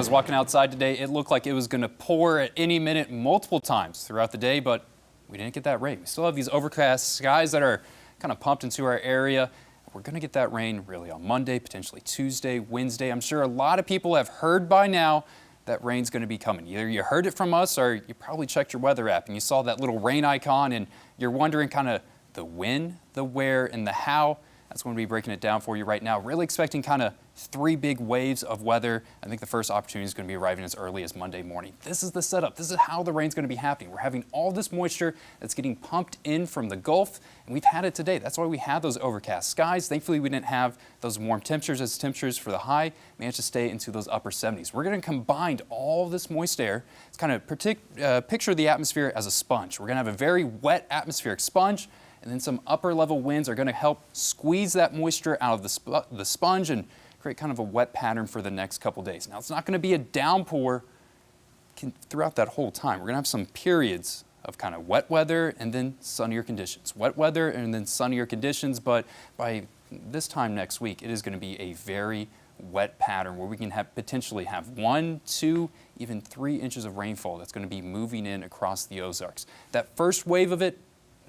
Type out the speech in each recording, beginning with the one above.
I was walking outside today, it looked like it was going to pour at any minute multiple times throughout the day, but we didn't get that rain. We still have these overcast skies that are kind of pumped into our area. We're going to get that rain really on Monday, potentially Tuesday, Wednesday. I'm sure a lot of people have heard by now that rain's going to be coming. Either you heard it from us or you probably checked your weather app and you saw that little rain icon and you're wondering kind of the when, the where, and the how. That's going to be breaking it down for you right now. Really expecting kind of 3 big waves of weather. I think the first opportunity is going to be arriving as early as Monday morning. This is the setup. This is how the rain's going to be happening. We're having all this moisture that's getting pumped in from the Gulf, and we've had it today. That's why we had those overcast skies. Thankfully, we didn't have those warm temperatures as temperatures for the high managed to stay into those upper 70s. We're going to combine all this moist air. It's kind of picture the atmosphere as a sponge. We're going to have a very wet atmospheric sponge, and then some upper level winds are going to help squeeze that moisture out of the sponge and create kind of a wet pattern for the next couple days. Now, it's not going to be a downpour throughout that whole time. We're going to have some periods of kind of wet weather and then sunnier conditions. Wet weather and then sunnier conditions, but by this time next week, it is going to be a very wet pattern where we can potentially have 1, 2, even 3 inches of rainfall that's going to be moving in across the Ozarks. That first wave of it,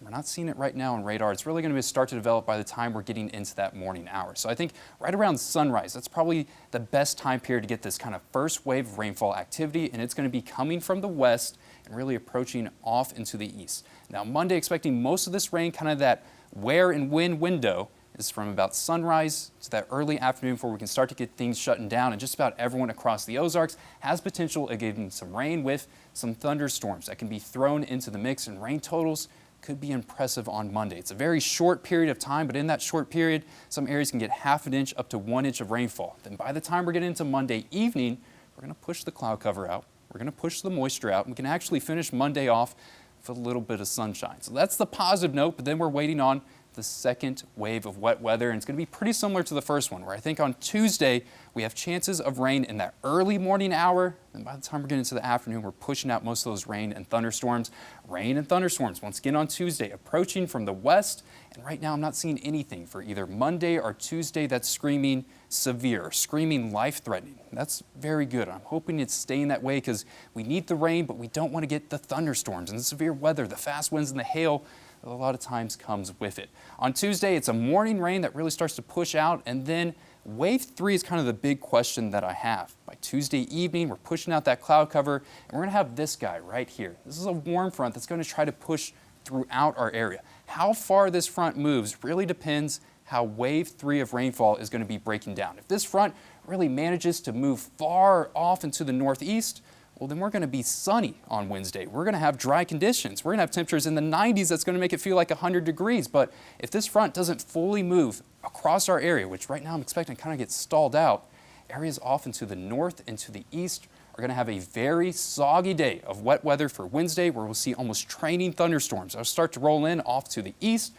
we're not seeing it right now on radar. It's really going to start to develop by the time we're getting into that morning hour. So I think right around sunrise, that's probably the best time period to get this kind of first wave of rainfall activity, and it's going to be coming from the west and really approaching off into the east. Now Monday, expecting most of this rain, kind of that where and when window is from about sunrise to that early afternoon before we can start to get things shutting down, and just about everyone across the Ozarks has potential of getting some rain with some thunderstorms that can be thrown into the mix, and rain totals could be impressive on Monday. It's a very short period of time, but in that short period, some areas can get ½ an inch up to 1 inch of rainfall. Then by the time we're getting into Monday evening, we're going to push the cloud cover out. We're going to push the moisture out. And we can actually finish Monday off with a little bit of sunshine. So that's the positive note, but then we're waiting on the second wave of wet weather, and it's going to be pretty similar to the first one, where I think on Tuesday we have chances of rain in that early morning hour, and by the time we're getting into the afternoon, we're pushing out most of those rain and thunderstorms. Rain and thunderstorms, once again on Tuesday, approaching from the west, and right now I'm not seeing anything for either Monday or Tuesday that's screaming severe, screaming life-threatening. That's very good. I'm hoping it's staying that way because we need the rain, but we don't want to get the thunderstorms and the severe weather, the fast winds and the hail that a lot of times comes with it. On Tuesday, it's a morning rain that really starts to push out, and then wave 3 is kind of the big question that I have. By Tuesday evening, we're pushing out that cloud cover, and we're going to have this guy right here. This is a warm front that's going to try to push throughout our area. How far this front moves really depends how wave 3 of rainfall is going to be breaking down. If this front really manages to move far off into the northeast, well, then we're going to be sunny on Wednesday. We're going to have dry conditions. We're going to have temperatures in the 90s that's going to make it feel like 100 degrees. But if this front doesn't fully move across our area, which right now I'm expecting to kind of get stalled out, areas off into the north and to the east are going to have a very soggy day of wet weather for Wednesday, where we'll see almost training thunderstorms. They'll start to roll in off to the east,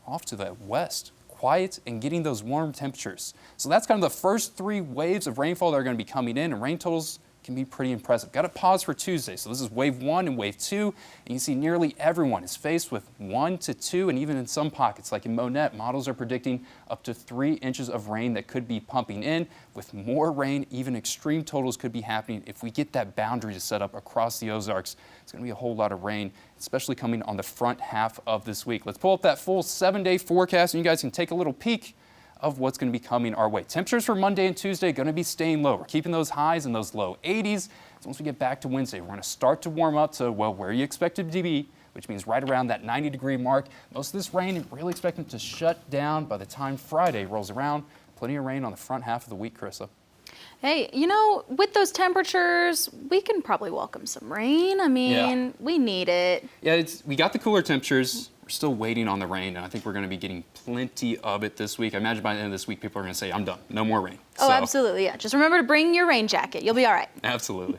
off to the west. Quiet and getting those warm temperatures. So that's kind of the first 3 waves of rainfall that are going to be coming in, and rain totals can be pretty impressive. Got to pause for Tuesday. So this is wave 1 and wave 2, and you see nearly everyone is faced with 1 to 2, and even in some pockets, like in Monette, models are predicting up to 3 inches of rain that could be pumping in. With more rain, even extreme totals could be happening if we get that boundary to set up across the Ozarks. It's going to be a whole lot of rain, especially coming on the front half of this week. Let's pull up that full 7-day forecast, and you guys can take a little peek of what's going to be coming our way. Temperatures for Monday and Tuesday are going to be staying low. We're keeping those highs in those low 80s. So once we get back to Wednesday, we're going to start to warm up to, well, where you expect it to be, which means right around that 90-degree mark. Most of this rain, really expecting to shut down by the time Friday rolls around. Plenty of rain on the front half of the week, Carissa. Hey, you know, with those temperatures, we can probably welcome some rain. I mean, we need it. Yeah, we got the cooler temperatures. We're still waiting on the rain, and I think we're going to be getting plenty of it this week. I imagine by the end of this week, people are going to say, I'm done. No more rain. Oh, absolutely, yeah. Just remember to bring your rain jacket. You'll be all right. Absolutely.